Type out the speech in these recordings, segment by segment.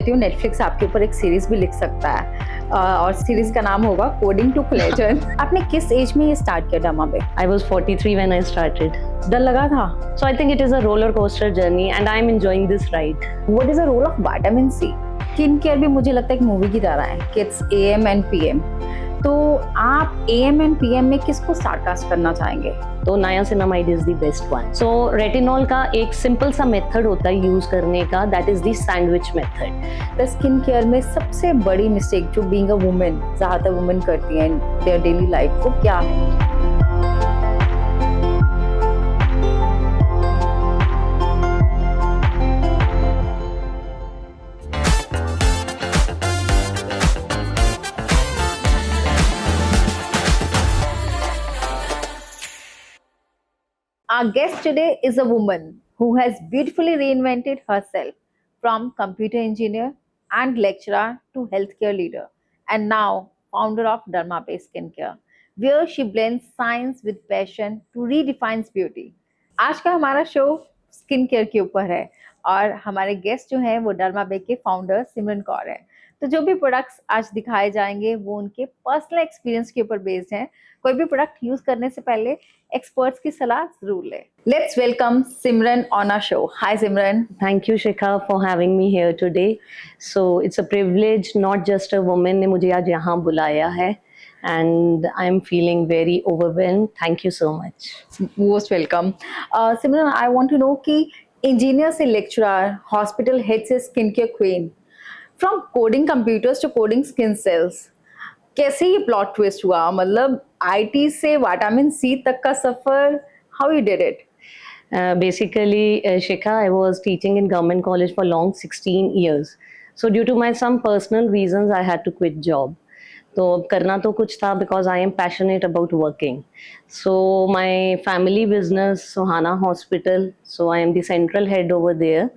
कहती हूँ नेटफ्लिक्स आपके ऊपर एक सीरीज भी लिख सकता है और सीरीज का नाम होगा कोडिंग टू लेजेंड। आपने किस एज में ये स्टार्ट किया डरमा बे? I was 43 when I started. डर लगा था? So I think it is a roller coaster journey and I am enjoying this ride. What is the role of vitamin C? Skin care भी मुझे लगता है एक मूवी की तरह है कि इट्स AM एंड PM। तो आप AM एंड PM में किसको स्टारकास्ट करना चाहेंगे? तो niacinamide is the best one. So retinol का एक सिंपल सा मेथड होता है यूज करने का, that is the sandwich method. तो स्किन केयर में सबसे बड़ी मिस्टेक जो बीइंग अ वुमेन ज़्यादातर वुमेन करती हैं देयर डेली लाइफ, वो क्या है? Our guest today is a woman who has beautifully reinvented herself from computer engineer and lecturer to healthcare leader, and now founder of Dharma Bay Skincare, where she blends science with passion to redefine beauty. आज का हमारा show skin care के ऊपर है और हमारे guest जो हैं वो डरमा बे के फाउंडर सिमरन कौर हैं। तो जो भी प्रोडक्ट्स आज दिखाए जाएंगे वो उनके पर्सनल एक्सपीरियंस के ऊपर बेस्ड हैं। कोई भी प्रोडक्ट यूज करने से पहले एक्सपर्ट्स की सलाह जरूर लें। Let's welcome Simran on our show. Hi Simran. Thank you Shikha for having me here today. So it's a privilege, not just a woman ने मुझे आज यहाँ बुलाया है and I'm feeling very overwhelmed. Thank you so much. Most welcome. Simran, I want to know कि engineer से lecturer, hospital head से skin care queen, from coding computers to coding skin cells, कैसे ये प्लॉट ट्विस्ट हुआ? मतलब IT से vitamin C तक का सफर, how you did it? Basically, Shikha, I was teaching in government college for long 16 years. So due to my some personal reasons, I had to quit job. तो करना तो कुछ था because I am passionate about working. So my family business, Sohana Hospital, so I am the central head over there.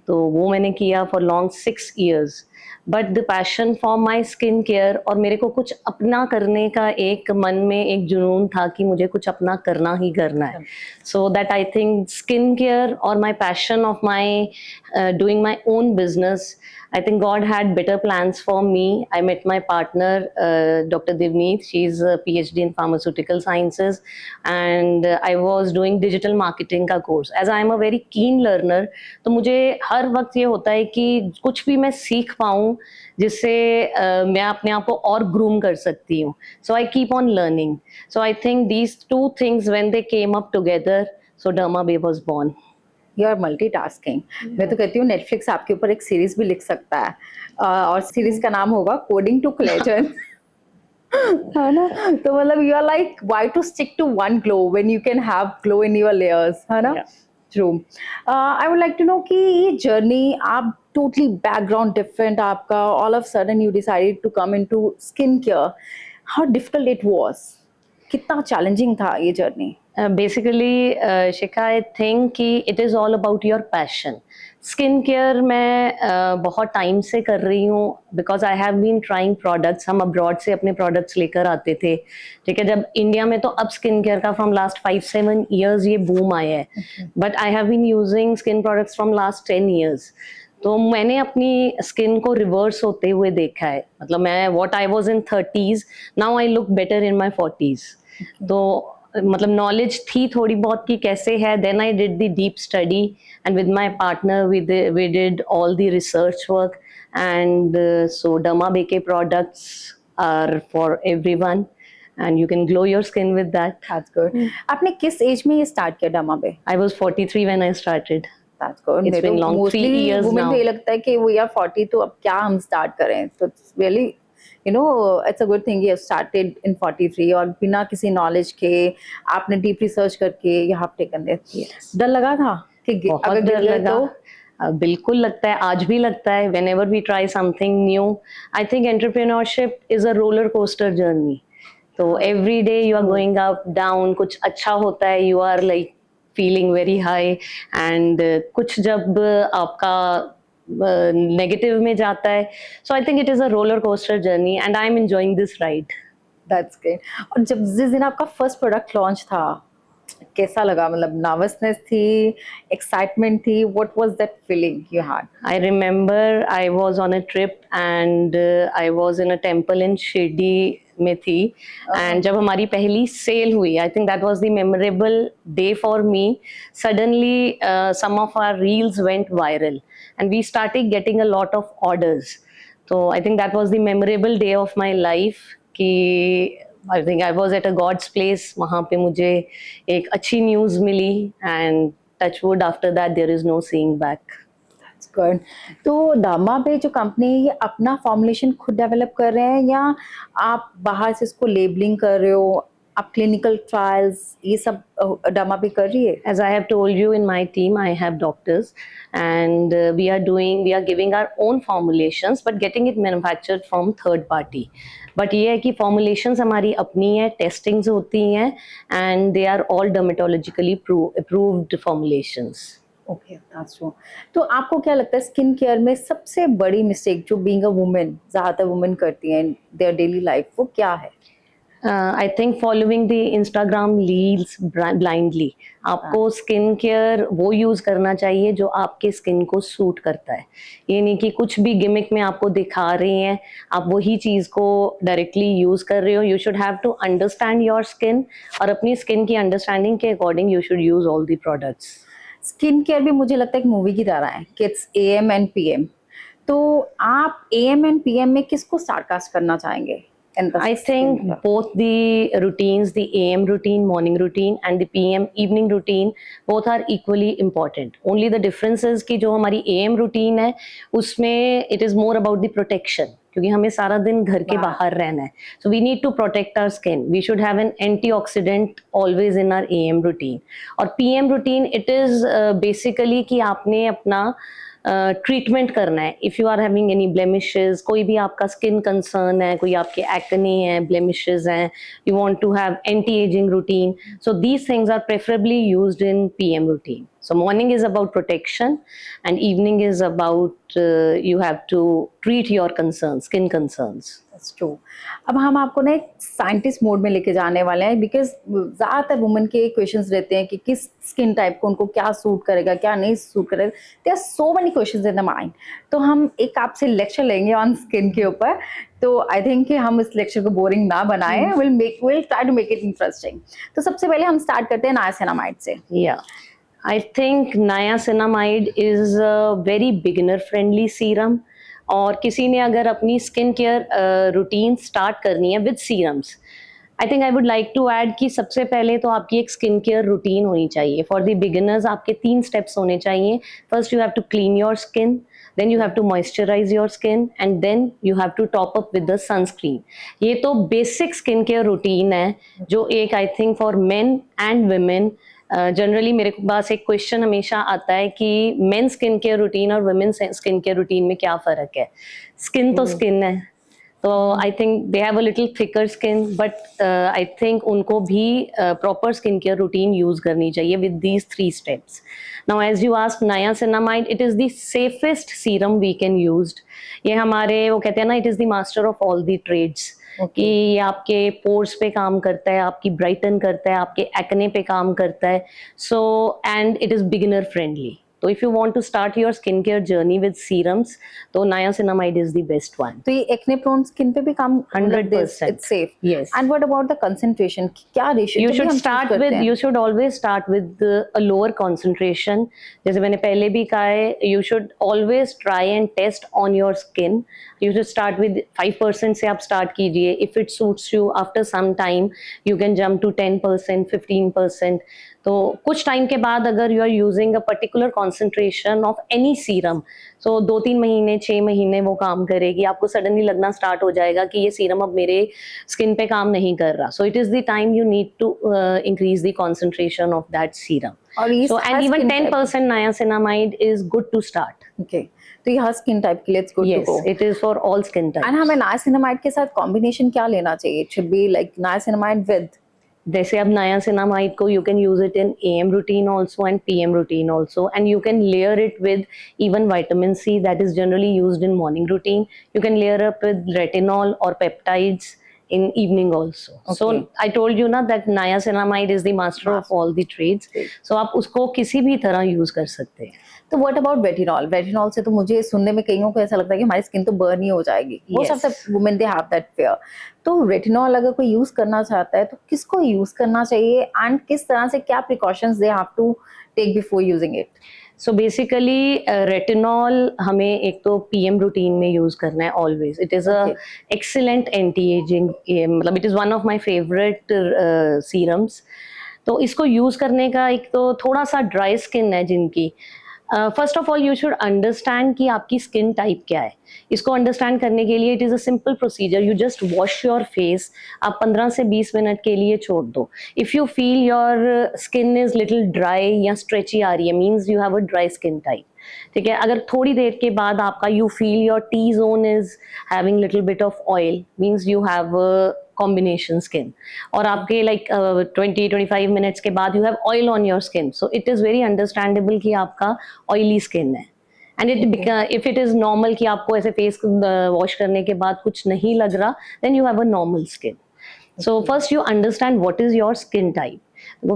तो वो मैंने किया for long 6 years. But the passion for my skin care और मेरे को कुछ अपना करने का एक मन में एक जुनून था कि मुझे कुछ अपना करना ही करना है. So that I think skin care or my passion of my doing my own business, I think God had better plans for me. I met my partner, Dr. Divneet. She's a PhD in pharmaceutical sciences, and I was doing digital marketing का course. As I am a very keen learner, तो मुझे हर वक्त ये होता है कि कुछ भी मैं सीख पाऊँ जिससे मैं अपने आप को और ग्रूम कर सकती हूँ. So I keep on learning. So I think these two things when they came up together, so Derma Bay was born. You are multitasking. मैं तो कहती हूँ नेटफ्लिक्स आपके ऊपर एक सीरीज भी लिख सकता है और सीरीज का नाम होगा कोडिंग टू लेजेंड। है ना? तो मतलब you are like why to stick to one glow when you can have glow in your layers, है ना? True. I would like to know कि ये जर्नी, आप टोटली बैकग्राउंड डिफरेंट आपका, all of sudden you decided to come into skin care, how difficult it was? कितना challenging था ये journey? Basically, Shikha, I think कि it is all about your passion. Skin care मैं बहुत time से कर रही हूँ because I have been trying products. हम अब्रॉड से अपने प्रोडक्ट्स लेकर आते थे, ठीक है, जब इंडिया में तो अब स्किन केयर का फ्रॉम लास्ट 5-7 ईयर्स ये बूम आया है, but I have been using skin products from last 10 years. तो मैंने अपनी स्किन को रिवर्स होते हुए देखा है. मतलब मैं what I was in 30s, now I look better in my 40s. तो मतलब नॉलेज थी थोड़ी बहुत कि कैसे है. Then I did the deep study and with my partner we did all the research work and so Derma Bay के products are for everyone and you can glow your skin with that. That's good. आपने किस as में ये start किया डरमा बे? I was 43 when I started. That's good. It's been long, 3 years now. मुझे लगता है कि we are 40 तो अब क्या हम स्टार्ट करें. तो really you know it's a good thing you started in 43 और बिना किसी नॉलेज के आपने डीप रिसर्च करके you have taken this. डर लगा था कि बहुत डर लगा तो? बिल्कुल लगता है, आज भी लगता है. whenever we try something new, I think entrepreneurship is a roller coaster journey. तो every day you are going up down. कुछ अच्छा होता है, you are like feeling very high, and कुछ जब आपका नेगेटिव में जाता है. So I think it is a roller coaster journey and I am enjoying this ride. That's great. और जब जिस दिन आपका फर्स्ट प्रोडक्ट लॉन्च था, कैसा लगा? मतलब नर्वसनेस थी, एक्साइटमेंट थी, what was that feeling you had? I remember I was on a trip and I was in a temple in Shirdi में थी and जब हमारी पहली सेल हुई, I think that was the memorable day for me. Suddenly, some of our reels went viral and we started getting a lot of orders. So I think that was the memorable day of my life कि I think I was at a God's place. वहाँ पे मुझे एक अच्छी news मिली and touch wood after that there is no seeing back. Good. तो डामा पे जो कंपनी है, ये अपना फॉर्मुलेशन खुद डेवलप कर रहे हैं या आप बाहर से इसको लेबलिंग कर रहे हो? आप क्लिनिकल ट्रायल्स ये सब डामा पे कर रही है? As I have told you, in my team, I have doctors, and we are giving our own formulations, but getting it manufactured from third party. But ये है कि formulations हमारी अपनी है, testings होती हैं, and they are all dermatologically approved formulations. Okay, that's true. तो आपको क्या लगता है स्किन केयर में सबसे बड़ी मिस्टेक जो बीइंग अ वुमन ज़्यादातर वुमन करती हैं इन देयर डेली लाइफ, वो क्या है? I think following the Instagram reels blindly. आपको स्किन केयर वो यूज़ करना चाहिए जो आपके स्किन को सूट करता है। ये नहीं कि कुछ भी गिमिक में आपको दिखा रही हैं, आप वही चीज़ को डायरेक्टली यूज़ कर रहे हो। You should have to understand your skin और अपनी स्किन की अंडरस्टैंडिंग के according you should use all the products. Skin care भी मुझे लगता है एक मूवी की तरह है कि इट्स एएम एंड पीएम। तो आप एएम एंड पीएम में किसको स्टारकास्ट करना चाहेंगे? I think both the routines, the AM routine, morning routine, and the PM evening routine, both are equally important. Only the difference is कि जो हमारी AM routine है, उसमें it is more about the protection. क्योंकि हमें सारा दिन घर के बाहर रहना है. So we need to protect our skin. We should have an antioxidant always in our AM routine. और PM routine, it is basically कि आपने अपना ट्रीटमेंट करना है। If you are having any blemishes, कोई भी आपका स्किन कंसर्न है, कोई आपके एक्ने है, ब्लेमिशेस हैं, you want to have anti aging routine, so these things are preferably used in PM routine. So morning is about protection and evening is about you have to treat your concerns, skin concerns. That's true. अब हम आपको ना एक scientist mode में लेके जाने वाले हैं बिकॉज ज़्यादातर वुमेन के क्वेश्चंस रहते हैं कि किस स्किन टाइप को उनको क्या सूट करेगा, क्या नहीं सूट करेगा। There are so many questions in the mind. तो हम एक आपसे लेक्चर लेंगे ऑन स्किन के ऊपर। तो आई थिंक कि हम इस लेक्चर को बोरिंग ना बनाएं, will try to make it interesting. तो सबसे पहले हम स्टार्ट करते हैं नायासिनामाइड से। I think niacinamide is a very beginner friendly serum और किसी ने अगर अपनी स्किन केयर रूटीन स्टार्ट करनी है with serums, I think I would like to add कि सबसे पहले तो आपकी एक स्किन केयर रूटीन होनी चाहिए। फॉर द बिगिनर्स आपके 3 स्टेप्स होने चाहिए। First you have to clean your skin, then you have to moisturize your skin and then you have to top up with the sunscreen. ये तो basic skin care routine है जो एक I think for men and women generally मेरे पास एक question हमेशा आता है कि मेन स्किन केयर रूटीन और वुमेन स्किन केयर रूटीन में क्या फ़र्क है। स्किन तो स्किन है, तो I think they have a little thicker skin, but I think उनको भी proper skin care routine use करनी चाहिए with these 3 steps. Now as you asked niacinamide, it is the safest serum we can used. ये हमारे वो कहते हैं ना, it is the master of all the trades. कि ये आपके पोर्स पे काम करता है, आपकी ब्राइटन करता है, आपके एक्ने पे काम करता है। So and it is beginner friendly. तो if you want to start your skin care journey with serums, तो niacinamide is the best one. तो ये एक्ने प्रोन स्किन पे भी काम 100% it's safe. Yes. And what about the concentration, क्या ratio you should always start with a lower concentration. जैसे मैंने पहले भी कहा है, you should always try and test on your skin. You should start with 5% से आप start कीजिए। If it suits you, after some time you can jump to 10%, 15%. तो कुछ टाइम के बाद अगर you are using a particular concentration of any serum, so 2-3 महीने 6 महीने वो काम करेगी, आपको सडनली लगना स्टार्ट हो जाएगा कि ये सीरम अब मेरे स्किन पे काम नहीं कर रहा। So it is the time you need to increase the concentration of that serum. So and even 10% niacinamide is good to start. Okay, तो ये हर स्किन टाइप के लिए it's good to go. It is for all skin type. And हमें niacinamide के साथ combination क्या लेना चाहिए? It should be like niacinamide with, जैसे अब niacinamide को you can use it in AM routine also and PM routine also, and you can layer it with even vitamin C that is generally used in morning routine. You can layer up with retinol or peptides in evening also. So Okay. I told you na that niacinamide is the master of all the trades. Trade. So आप उसको किसी भी तरह use कर सकते हैं. तो what about retinol? Retinol से तो मुझे सुनने में कईयों को ऐसा लगता है कि हमारी स्किन तो बर्न ही हो जाएगी. Most of the Yes. Women they have that fear. तो रेटिनॉल अगर कोई यूज करना चाहता है तो किसको यूज करना चाहिए एंड किस तरह से क्या precautions they have to take before using it? So basically retinol हमें एक तो पीएम रूटीन में यूज करना है always. It is a Okay. Excellent anti ageing, मतलब it is one of my favourite serums. तो इसको यूज करने का एक तो थोड़ा सा ड्राई स्किन है जिनकी, first of all you should understand कि आपकी स्किन टाइप क्या है. इसको अंडरस्टैंड करने के लिए it is a simple procedure. You just wash your face. आप 15 से 20 मिनट के लिए छोड़ दो. If you feel your skin is little dry या स्ट्रेची आ रही है, means you have a dry skin type. ठीक है. अगर थोड़ी देर के बाद आपका you feel your T zone is having little bit of oil, means you have combination skin. और आपके लाइक 20-25 मिनट्स के बाद you have oil on your skin. So it is very understandable कि आपका ऑयली स्किन है. And if it is normal कि आपको ऐसे फेस वॉश करने के बाद कुछ नहीं लग रहा, then you have a normal skin. So first you understand what is your skin type.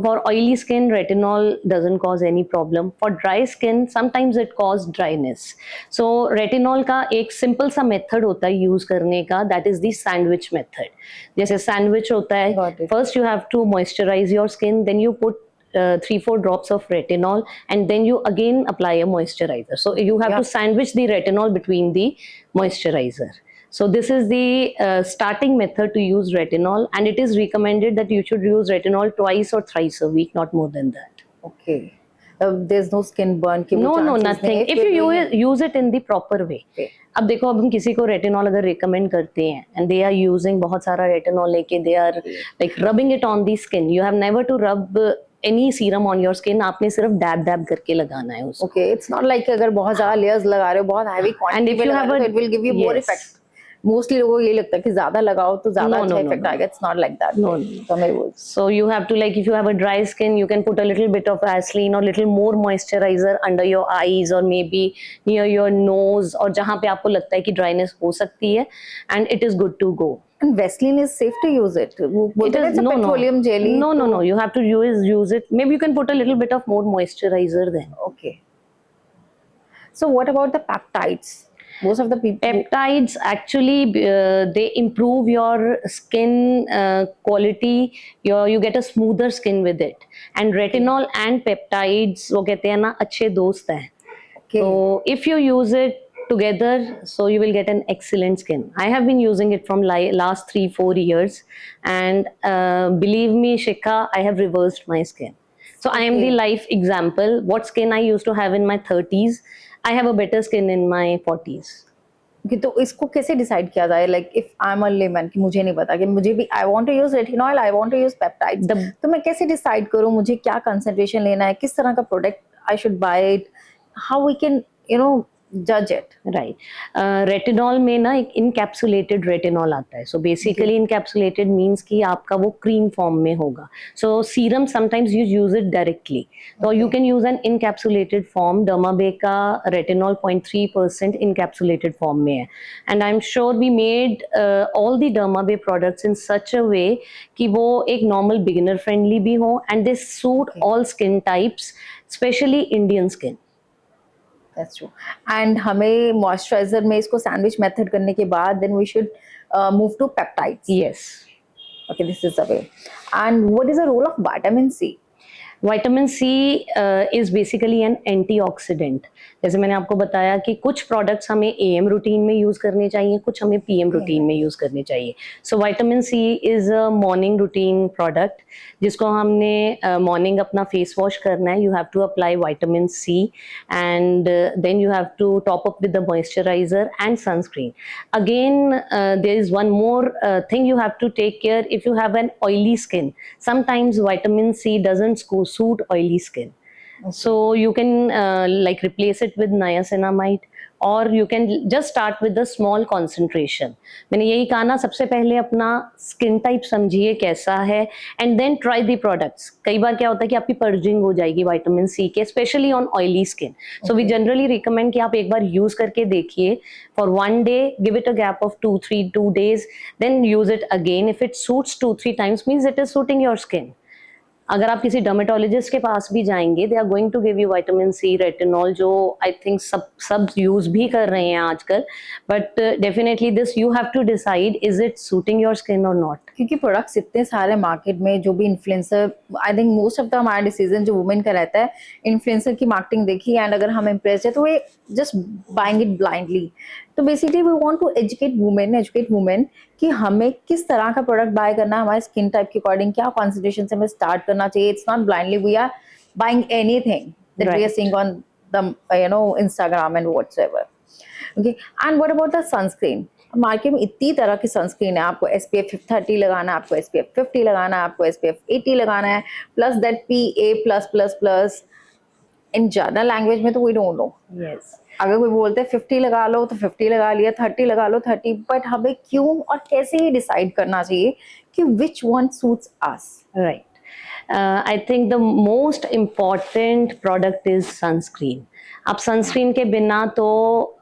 For oily skin, retinol doesn't cause any problem. For dry skin, sometimes it causes dryness. So retinol का एक simple सा method होता है use करने का, that is the sandwich method. जैसे sandwich होता है, Got it. first you have to moisturize your skin, then you put 3-4 drops of retinol, and then you again apply a moisturizer. So you have to sandwich the retinol between the moisturizer. So this is the starting method to use retinol, and it is recommended that you should use retinol twice or thrice a week, not more than that. Okay. There's no skin burn की No, वो no, chances nothing. नहीं है If you doing it. use it in the proper way. Okay. अब देखो, अब हम किसी को रेटिनॉल अगर रिकमेंड करते हैं एंड दे आर यूजिंग बहुत सारा रेटिनॉल लेके, they are like rubbing it on the skin. You have never to rub any serum on your skin. आपने सिर्फ डैब डैब करके लगाना है उसको. Okay, it's not like अगर बहुत ज्यादा layers लगा रहे हो, बहुत heavy And quantity if में you लगा have रहे हो, a- तो it will give you more yes. effect. Mostly लोगों को ये लगता है कि ज्यादा लगाओ तो ज्यादा No, अच्छा no, no, effect no. आएगा. It's not like that. No, no. तो मैं वो So you have to, like, if you have a dry skin, you can put a little bit of Vaseline or little more moisturizer under your eyes or maybe near your nose, और जहाँ पे आपको लगता है कि dryness हो सकती है, and it is good to go. And Vaseline is safe to use it. वो बोलते हैं it's a petroleum jelly. No, no, तो- no. You have to use it. Maybe you can put a little bit of more moisturizer then. Okay. So what about the peptides? Most of the people. Peptides actually they improve your skin quality. You get a smoother skin with it. And retinol and peptides वो कहते हैं ना अच्छे दोस्त हैं. Okay. So if you use it together, so you will get an excellent skin. I have been using it from last 3-4 years, and believe me, Shikha, I have reversed my skin. So I am the life example. What skin I used to have in my 30s, I have a better skin in my 40s. कि तो इसको कैसे decide किया जाए? Like if I am a lemon कि मुझे नहीं पता कि मुझे भी I want to use retinol, I want to use peptides, तो मैं कैसे डिसाइड करूं मुझे क्या कंसंट्रेशन लेना है, किस तरह का product I should buy it, how we can जज इट? राइट. रेटिनॉल में ना एक इनकैप्सुलेटेड रेटिनॉल आता है. सो बेसिकली इनकैप्सुलेटेड मींस कि आपका वो क्रीम फॉर्म में होगा. So serum sometimes you use it directly, तो you can use an encapsulated form. Dermabay का रेटिनॉल 0.3% इनकैप्सुलेटेड फॉर्म में है. And I am sure we made all the Dermabay products in such a way कि वो एक normal beginner friendly भी हो, and they suit all skin types, specially Indian skin. That's true. And हमें moisturiser में इसको सैंडविच मेथड करने के बाद then we should move to peptides. Yes. Okay, this is the way. And what is the role of vitamin C? Vitamin C is basically an antioxidant. जैसे मैंने आपको बताया कि कुछ प्रोडक्ट्स हमें AM रूटीन में यूज करने चाहिए, कुछ हमें PM रूटीन में यूज करने चाहिए. So vitamin C is a morning routine product जिसको हमने मॉर्निंग अपना फेस वॉश करना है. You have to apply vitamin C and then you have to top up with the moisturiser and sunscreen. Again there is one more thing you have to take care. If you have an oily skin, sometimes vitamin C doesn't suit oily skin. So you can like replace it with niacinamide और you can just start with the small concentration. मैंने यही कहा ना, सबसे पहले अपना skin type समझिए कैसा है and then try the products. कई बार क्या होता है कि आपकी पर्जिंग हो जाएगी विटामिन सी के, specially on oily skin. So we generally recommend कि आप एक बार यूज करके देखिए for 1 day, give it a gap of 2 days, then use it again. If it suits 2-3 times means it is suiting your skin. अगर आप किसी डर्मेटोलॉजिस्ट के पास भी जाएंगे, they are going to give you vitamin C, retinol, जो I think सब use भी कर रहे हैं आजकल। But definitely this you have to decide, is it suiting your skin और नॉट। क्योंकि प्रोडक्ट्स इतने सारे मार्केट में, जो भी influencer, I think most of the हमारा डिसीजन जो वुमेन का रहता है, इन्फ्लुएंसर की मार्केटिंग देखी एंड अगर हम इम्प्रेस है तो we just buying it blindly. तो basically we want to educate women कि हमें किस तरह का प्रोडक्ट बाय करना है, हमारे स्किन टाइप के अकॉर्डिंग क्या कॉन्सेंट्रेशन से हमें स्टार्ट करना चाहिए। It's not blindly we are buying anything that we are seeing on the Instagram and whatsoever. Okay, and what about the sunscreen? Market में इतनी तरह की सनस्क्रीन है, आपको SPF 30 लगाना है, आपको SPF 50 लगाना है, आपको SPF 80 लगाना है, plus that PA plus plus plus. In general language में तो वी डोंट नो। यस, अगर कोई बोलते हैं 50 लगा लो तो 50 लगा लिया, 30 लगा लो 30, बट हमें क्यों और कैसे ही डिसाइड करना चाहिए कि which one suits us? Right. I think the most important product is sunscreen. आप सनस्क्रीन के बिना तो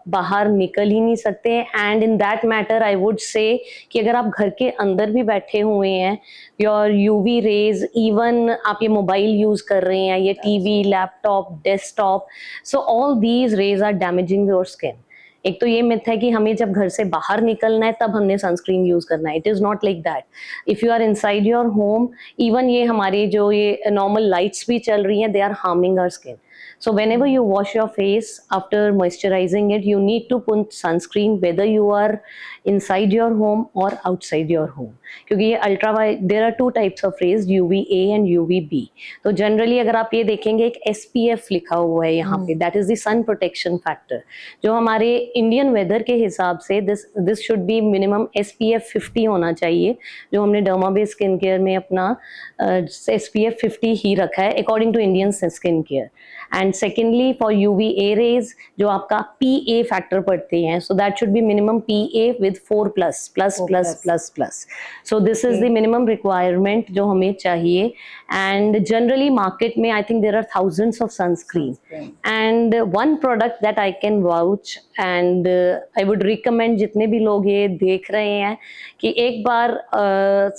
बाहर निकल ही नहीं सकते। And in that matter I would say कि अगर आप घर के अंदर भी बैठे हुए हैं, योर यूवी रेज, इवन आप ये मोबाइल यूज कर रहे हैं, ये TV, laptop, desktop, so all these rays are damaging your skin. एक तो ये मिथ है कि हमें जब घर से बाहर निकलना है तब हमने सनस्क्रीन यूज करना है। It is not like that. If you are inside your home, even ये हमारे जो ये नॉर्मल लाइट्स भी चल रही हैं, they are harming our skin. So whenever you wash your face after moisturizing it, you need to put sunscreen whether you are inside your home or outside your home. क्योंकि ये ultraviolet, there are two types of rays, UVA and UVB. तो generally अगर आप ये देखेंगे एक SPF लिखा हुआ है यहाँ पे, that is the sun protection factor. जो हमारे इंडियन वेदर के हिसाब से this should be minimum SPF 50 होना चाहिए, जो हमने डर्माबेस स्किन केयर में अपना SPF 50 ही रखा है according to Indian skin care. And secondly, for UVA rays जो आपका PA फैक्टर पढ़ते हैं, so that should be minimum PA with 4++++++. So this is the minimum requirement जो हमें चाहिए. And generally market में I think there are thousands of sunscreen. And one product that I can vouch and I would recommend जितने भी लोग ये देख रहे हैं कि एक बार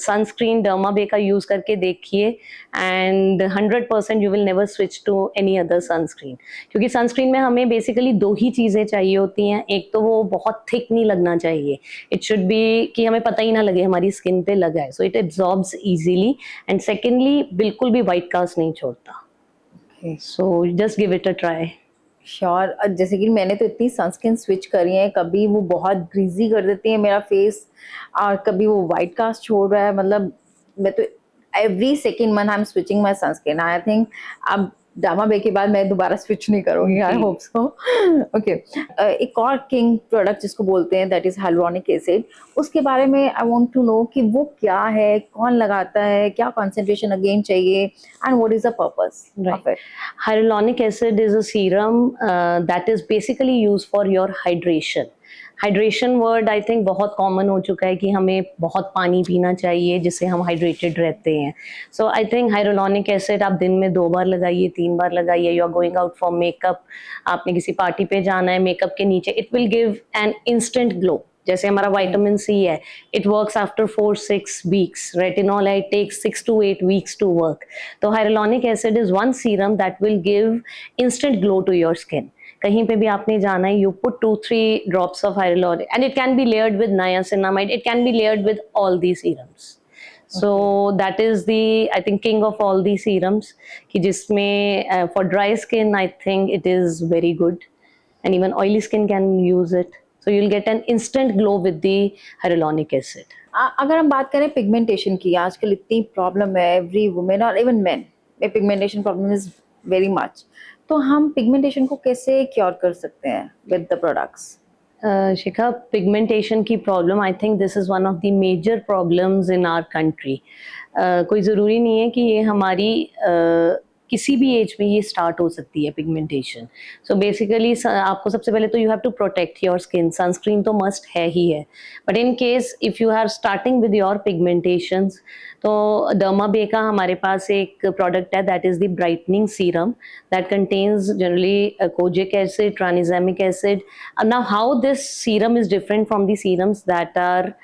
sunscreen डर्माबे का यूज करके देखिए, and 100% you will never switch to any other sunscreen. क्योंकि सनस्क्रीन में हमें बेसिकली दो ही चीज़ें चाहिए होती हैं. एक तो वो बहुत थिक नहीं लगना चाहिए, इट शुड बी कि हमें पता ही ना लगे हमारी स्किन पे लगा है, so it absorbs easily. And secondly बिल्कुल भी वाइट कास्ट नहीं छोड़ता. So just give it a try. Sure. जैसे कि मैंने तो इतनी सनस्क्रीन स्विच करी है, कभी वो बहुत ग्रीजी कर देती है मेरा फेस और कभी वो वाइट कास्ट छोड़ रहा है. मतलब मैं तो every second month I am switching my sunscreen. I think अब डर्माबे के बाद मैं दोबारा स्विच नहीं करूंगी. I hope so. ओके, एक और किंग प्रोडक्ट जिसको बोलते हैं दैट इज हाइलुरोनिक एसिड, उसके बारे में आई वांट टू नो कि वो क्या है, कौन लगाता है, क्या कंसंट्रेशन अगेन चाहिए, and what is the purpose of it. Hyaluronic acid is a serum that is basically used for your hydration. Hydration word I think बहुत कॉमन हो चुका है कि हमें बहुत पानी पीना चाहिए जिससे हम हाइड्रेटेड रहते हैं. So I think hyaluronic acid आप दिन में 2 बार लगाइए, 3 बार लगाइए. You are going out for makeup, आपने किसी पार्टी पे जाना है, मेकअप के नीचे it will give an instant glow. जैसे हमारा विटामिन सी है, it works after 4-6 weeks. Retinol है, it takes 6 to 8 weeks to work. तो hyaluronic acid is one serum that will give instant glow to your skin. कहीं पे भी आपने जाना है, you put 2-3 drops of hyaluronic and it can be layered with niacinamide, it can be layered with all these serums. So that is the I think king of all these serums कि जिसमें for dry skin I think it is very good and even oily skin can use it. So you'll get an instant glow with the hyaluronic acid. अगर हम बात करें pigmentation की, आजकल इतनी problem है एवरी वुमेन और इवन मेन में pigmentation problem is very much. तो हम पिगमेंटेशन को कैसे क्योर कर सकते हैं with the products? Shikha, pigmentation की problem I think this is one of the major problems in our country. कोई ज़रूरी नहीं है कि ये हमारी किसी भी एज में ये स्टार्ट हो सकती है पिगमेंटेशन. सो बेसिकली आपको सबसे पहले तो you have to protect your skin. Sunscreen तो मस्ट है ही है, but in case if you are starting with your pigmentations, तो डर्माबे का हमारे पास एक प्रोडक्ट है, that is the brightening serum that contains generally kojic acid, tranexamic acid. Now, how this serum is different from the serums that are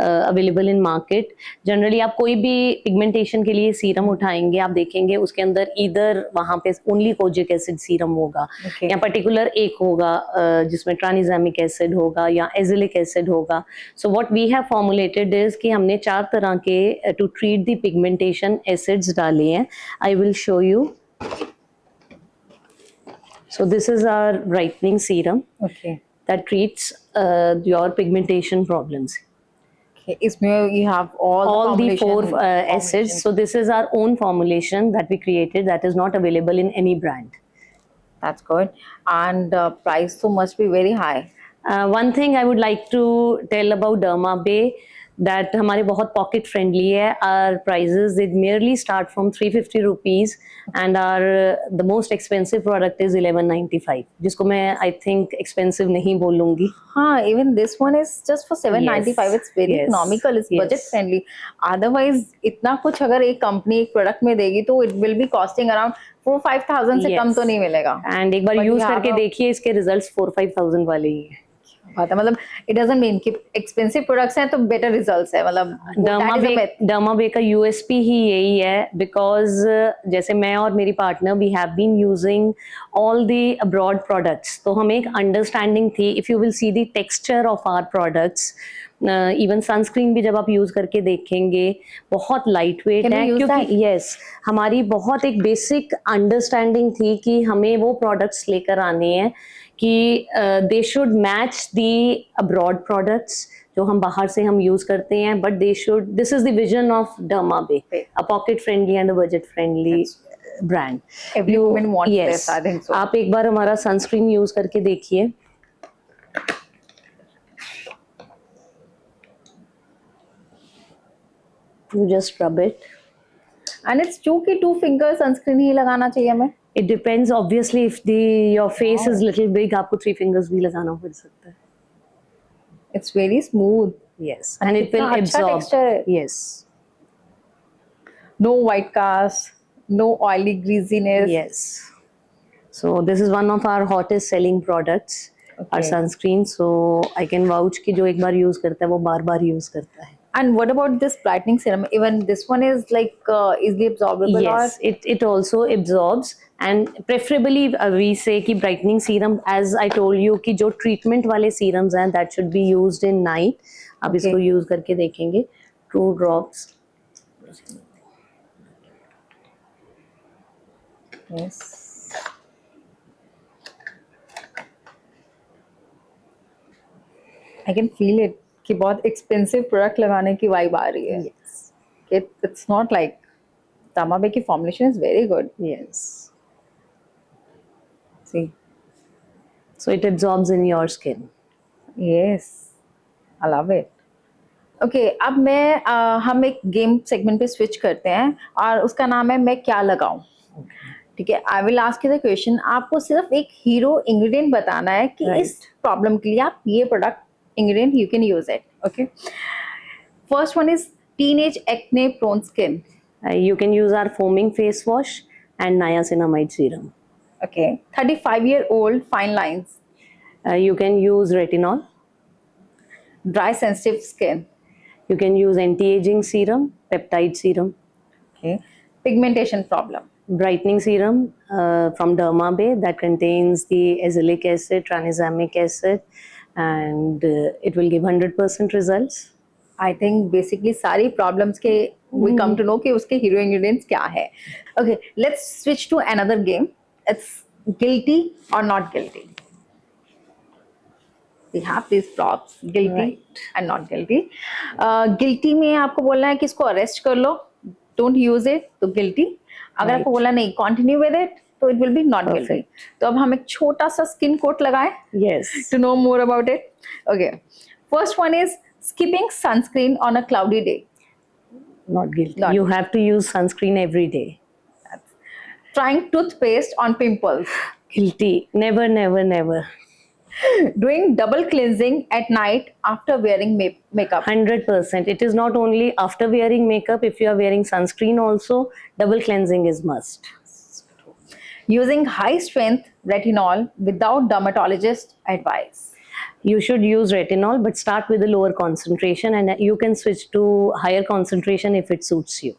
available in market. Generally, आप कोई भी pigmentation के लिए सीरम उठाएंगे, आप देखेंगे उसके अंदर इधर वहाँ पे ओनली कोजिक एसिड सीरम होगा, या पर्टिकुलर एक होगा जिसमें ट्रानिजामिक एसिड होगा या एजिलिक एसिड होगा. So what we have formulated is कि हमने 4 तरह के to treat the pigmentation acids डाले हैं. I will show you. So this is our brightening serum that treats your pigmentation problems. Okay, इसमें you have all the 4 formulation. acids. So this is our own formulation that we created, that is not available in any brand. That's good. And price so must be very high. One thing I would like to tell about Dermabe, that हमारे बहुत pocket friendly है. Our prices they merely start from 350 rupees and our the most expensive product is 1195, जिसको मैं I think expensive नहीं बोलूँगी. हाँ, even this one is just for 795. It's very economical. It's budget friendly. Otherwise, इतना कुछ अगर एक कंपनी एक प्रोडक्ट में देगी तो it will be costing around 4-5,000 से कम तो नहीं मिलेगा. And एक बार use करके देखिए, इसके results 4-5,000 वाले ही हैं. मतलब इट डजंट मीन कि एक्सपेंसिव प्रोडक्ट्स हैं तो बेटर रिजल्ट्स है. मतलब डर्माबे का यूएसपी ही यही है, बिकॉज जैसे मैं और मेरी partner we have been using all the abroad products, तो हमें एक अंडरस्टैंडिंग थी. If you will see the texture of our products, even sunscreen भी जब आप यूज करके देखेंगे बहुत लाइट वेट है, क्योंकि यस हमारी बहुत एक बेसिक अंडरस्टैंडिंग थी कि हमें वो प्रोडक्ट्स लेकर आने हैं कि they should match the abroad products जो हम बाहर से हम यूज करते हैं, but they should, this is the vision of Dermabay, a pocket friendly and a budget friendly brand. Yes, I think so. आप एक बार हमारा सनस्क्रीन यूज करके देखिए. You just rub it. And it's true कि 2 finger sunscreen ही लगाना चाहिए हमें. It depends obviously, if your face is little big, आपको 3 fingers भी लगाना पड़ सकता है. It's very smooth. Yes, and it will absorb. Texture. Yes. No white cast, no oily greasiness. Yes. So this is one of our hottest selling products, our sunscreen. So I can vouch कि जो एक बार use करता है वो बार-बार use करता है. And what about this brightening serum? Even this one is like easily absorbable. Yes, it also absorbs, and preferably we say कि brightening serum, as I told you कि जो treatment वाले serums हैं that should be used in night. आप इसको use करके देखेंगे. 2 drops. Yes. I can feel it कि बहुत एक्सपेंसिव प्रोडक्ट लगाने की वाइब आ रही है. It's not like Dermabe की formulation is very good. Yes. See. So it absorbs in your skin. Yes, I love it. Okay, अब हम एक गेम सेगमेंट पे स्विच करते हैं और उसका नाम है मैं क्या लगाऊं. ठीक है, I will ask you the question. आपको सिर्फ एक हीरो इंग्रेडिएंट बताना है कि इस प्रॉब्लम के लिए आप ये product ingredient you can use it. Okay, first one is teenage acne prone skin. You can use our foaming face wash and niacinamide serum. Okay, 35-year-old fine lines. You can use retinol. Dry sensitive skin. You can use anti-aging serum, peptide serum. Okay, pigmentation problem. Brightening serum from Dermabe that contains the azelaic acid, tranexamic acid, and it will give 100% results. I think basically सारी problems के we come to know कि उसके hero ingredients क्या है. Okay, let's switch to another game. It's guilty or not guilty. We have these props, guilty and not guilty. Guilty में आपको बोलना है कि इसको arrest कर लो, don't use it, तो guilty. अगर आपको बोला नहीं continue with it, तो it will be not guilty. तो अब हम एक छोटा सा skin coat लगाएं. Yes. To know more about it. Okay. First one is skipping sunscreen on a cloudy day. Not guilty. You have to use sunscreen every day. Trying toothpaste on pimples. Guilty. Never, never, never. Doing double cleansing at night after wearing makeup. 100%. It is not only after wearing makeup, if you are wearing sunscreen also, double cleansing is must. Using high strength retinol without dermatologist advice. You should use retinol, but start with a lower concentration, and you can switch to higher concentration if it suits you.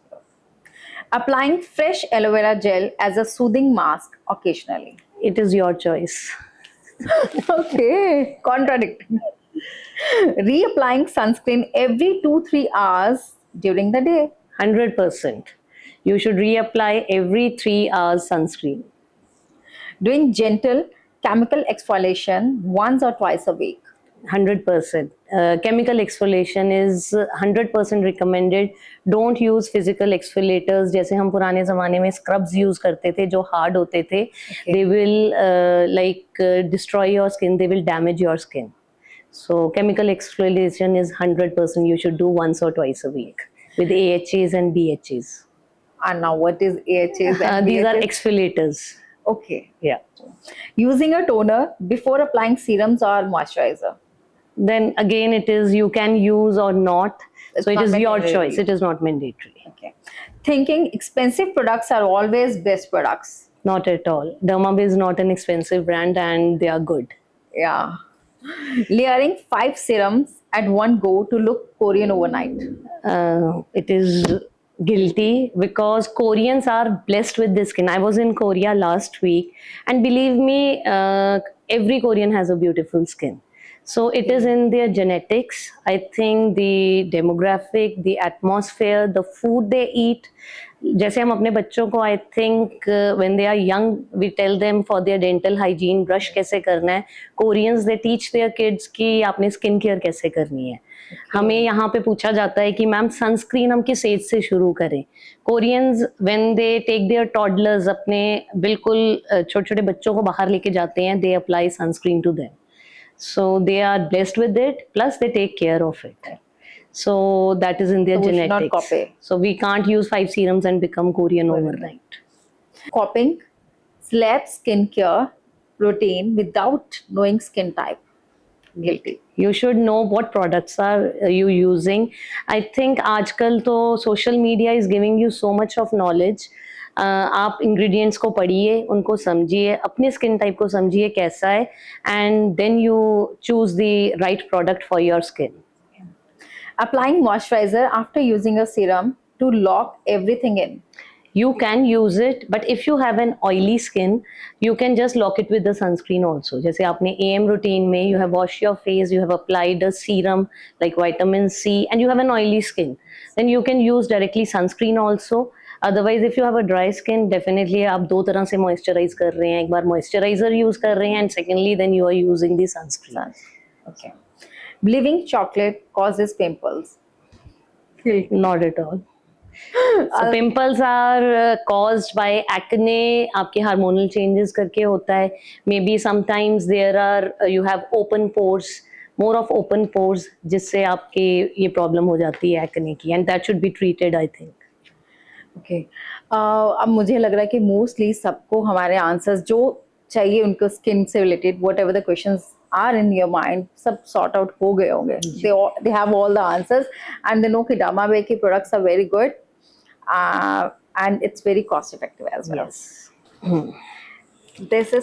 Applying fresh aloe vera gel as a soothing mask occasionally. It is your choice. Okay, contradicting. Reapplying sunscreen every 2-3 hours during the day. 100%. You should reapply every 3 hours sunscreen. Doing gentle chemical exfoliation once or twice a week. 100%. Chemical exfoliation is 100% recommended. Don't use physical exfoliators. जैसे हम पुराने ज़माने में scrubs use करते थे जो hard होते थे. Okay. They will destroy your skin. They will damage your skin. So chemical exfoliation is 100%. You should do once or twice a week with AHAs and BHAs. And now what is AHAs and These are BHAs? exfoliators. Okay. Yeah. Using a toner before applying serums or moisturizer. Then again, it is you can use or not. It's So it not is your mandatory. choice. It is not mandatory. Okay. Thinking expensive products are always best products. Not at all. Dermabe is not an expensive brand and they are good. Yeah. Layering 5 serums at one go to look Korean overnight. It is guilty because Koreans are blessed with this skin. I was in Korea last week, and believe me, every Korean has a beautiful skin. So it is in their genetics. I think the demographic, the atmosphere, the food they eat. जैसे हम अपने बच्चों को I think when they are young we tell them for their dental hygiene brush कैसे करना है. Koreans they teach their kids कि आपने skin care कैसे करनी है. हमें यहाँ पे पूछा जाता है कि मैम सनस्क्रीन हम किस एज से शुरू करें. Koreans when they take their toddlers अपने बिल्कुल छोटे छोटे बच्चों को बाहर लेके जाते हैं, they apply sunscreen to them. So they are blessed with it, plus they take care of it. So that is in their So we should not genetics. copy. So we can't use 5 serums and become Korean overnight. Copying slab skincare routine without knowing skin type. Guilty. You should know what products are you using. I think आजकल तो social media is giving you so much of knowledge. आप ingredients को पढ़िए, उनको समझिए, अपने skin type को समझिए कैसा है, and then you choose the right product for your skin. Applying moisturizer after using a serum to lock everything in. You can use it, but if you have an oily skin, you can just lock it with the sunscreen also. जैसे आपने AM routine में you have washed your face, you have applied a serum like vitamin C, and you have an oily skin, then you can use directly sunscreen also. Otherwise, if you have a dry skin, definitely आप दो तरह से moisturize कर रहे हैं. एक बार moisturizer use कर रहे हैं, and secondly, then you are using the sunscreen. Okay. Believing chocolate causes pimples. Not at all. So pimples are caused by acne. आपके hormonal changes करके होता है. Maybe sometimes there are you have open pores, more of open pores, जिससे आपके ये problem हो जाती है acne की, and that should be treated, I think. Okay. अब मुझे लग रहा है कि मोस्टली सबको हमारे आंसर्स जो चाहिए उनको स्किन से related whatever the questions are in your mind सब sort out हो गए होंगे. They have all the answers and they know कि Dermabe के products are very good and it's very cost effective as well. Yes.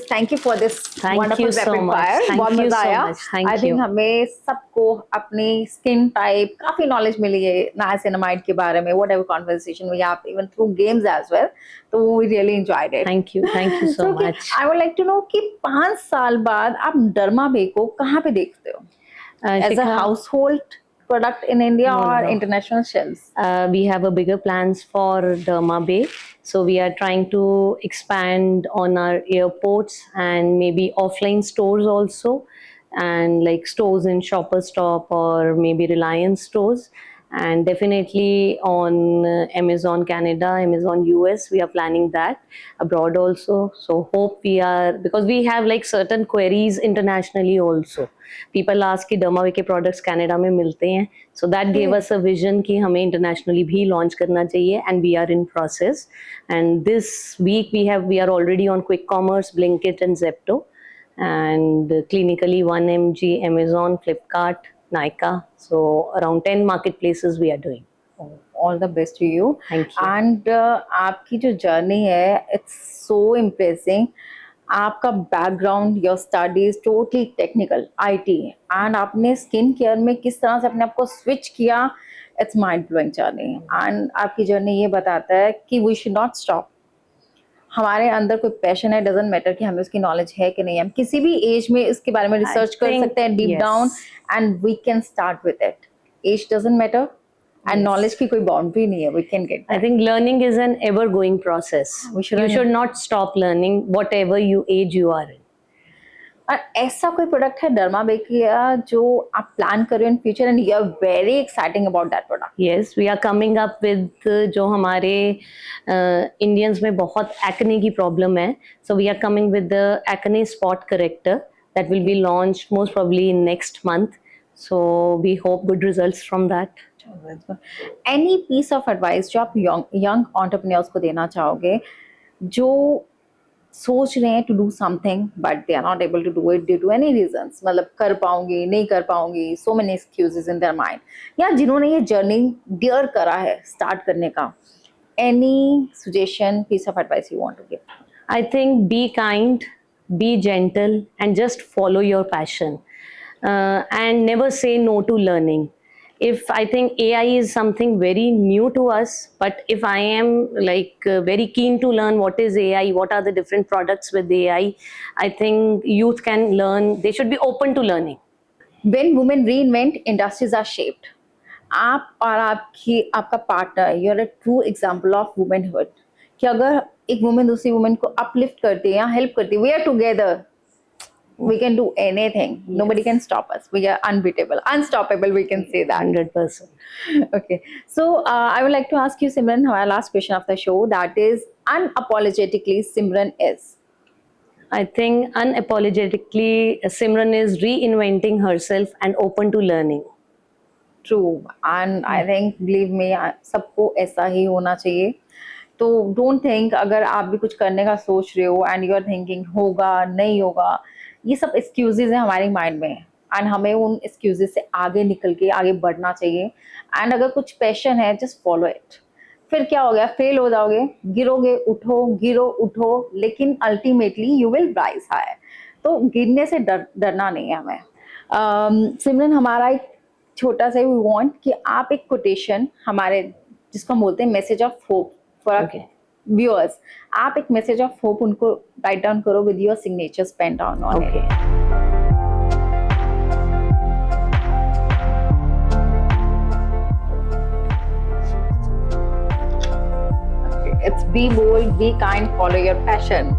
Thank you for this Thank wonderful you so rapid much. fire. Thank बहुत you मजा so आया. much. Thank I think you. हमें सबको अपनी skin type काफी knowledge मिली है niacinamide के बारे में. Whatever conversation we have, even through games as well. So we really enjoyed it. Thank you so okay, much. I would like to know कि 5 साल बाद आप Dermabe को कहाँ पे देखते हो? As a Shikha, household product in India No, or no. international shelves? we have a bigger plans for Dermabe. So we are trying to expand on our airports and maybe offline stores also, and like stores in Shoppers Stop or maybe Reliance stores. and definitely on Amazon Canada, Amazon US, we are planning that abroad also. So hope we are, because we have like certain queries internationally also. People ask कि Dermawe के products Canada में मिलते हैं, so that gave us a vision कि हमें internationally भी launch करना चाहिए, and we are in process. And this week we are already on quick commerce, Blinkit and Zepto, and clinically 1mg, Amazon, Flipkart, Nykaa. So around 10 marketplaces we are doing. All the best to you. Thank you. And आपकी जो जर्नी है it's so impressing. आपका background, your studies totally technical IT, and आपने skin care में किस तरह से अपने आप को स्विच किया, it's mind blowing journey. And आपकी जर्नी ये बताता है कि वी शुड नॉट स्टॉप. हमारे अंदर कोई पैशन है, डजेंट मैटर कि हमें उसकी नॉलेज है कि नहीं. हम किसी भी एज में इसके बारे में रिसर्च कर think, सकते हैं deep yes. Down, and we can start with it. Age doesn't matter, and knowledge की कोई बाउंड्री नहीं है. We can get. I think learning is an ever going process. We shouldn't- You should not stop learning whatever age you are in. और ऐसा कोई product है डर्माबे का जो आप प्लान कर रहे हो in future, and you are very exciting about that product? Yes, we are coming up with जो हमारे Indians में बहुत acne की problem है. So we are coming with the acne spot corrector that will be launched most probably in next month. So we hope good results from that. Any piece of advice जो आप young entrepreneurs को देना चाहोगे जो सोच रहे हैं to do something but they are not able to do it due to any reasons, मतलब कर पाऊंगी नहीं कर पाऊंगी, so many excuses in their mind, या जिन्होंने ये जर्नी डियर करा है स्टार्ट करने का, any suggestion, piece of advice you want to give? I think be kind, be gentle, and just follow your passion. And never say no to learning. If I think AI is something very new to us, but if I am like very keen to learn what is AI, what are the different products with AI, I think youth can learn. They should be open to learning. When women reinvent, industries are shaped. आप और आपका partner, you are a true example of womanhood. कि अगर एक women दूसरी women को uplift करती है या हेल्प करती है, we are together, we can do anything. Yes. Nobody can stop us. We are unbeatable, unstoppable, we can say that. 100%. Okay, so I would like to ask you, Simran, our last question of the show, that is, unapologetically Simran is? I think unapologetically Simran is reinventing herself and open to learning. True, and I think, believe me, सबको ऐसा ही होना चाहिए. तो don't think, अगर आप भी कुछ करने का सोच रहे हो एंड यू आर थिंकिंग होगा नहीं होगा, ये सब एक्सक्यूजेज है हमारे माइंड में, एंड हमें उन एक्सक्यूजेज से आगे निकल के आगे बढ़ना चाहिए. एंड अगर कुछ पैशन है, जस्ट फॉलो इट. फिर क्या हो गया, फेल हो जाओगे, गिरोगे उठो, गिरो उठो, लेकिन ultimately you will rise higher. तो गिरने से डरना नहीं है हमें. सिमरन, हमारा एक छोटा सा वी वांट कि आप एक कोटेशन हमारे, जिसको हम बोलते हैं message of hope for viewers, आप एक मैसेज ऑफ होप उनको राइट डाउन करो with your signature pen down on it. It's be bold, be kind, follow your passion.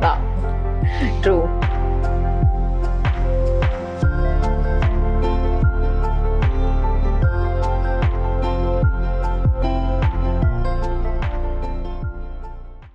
Wow. True.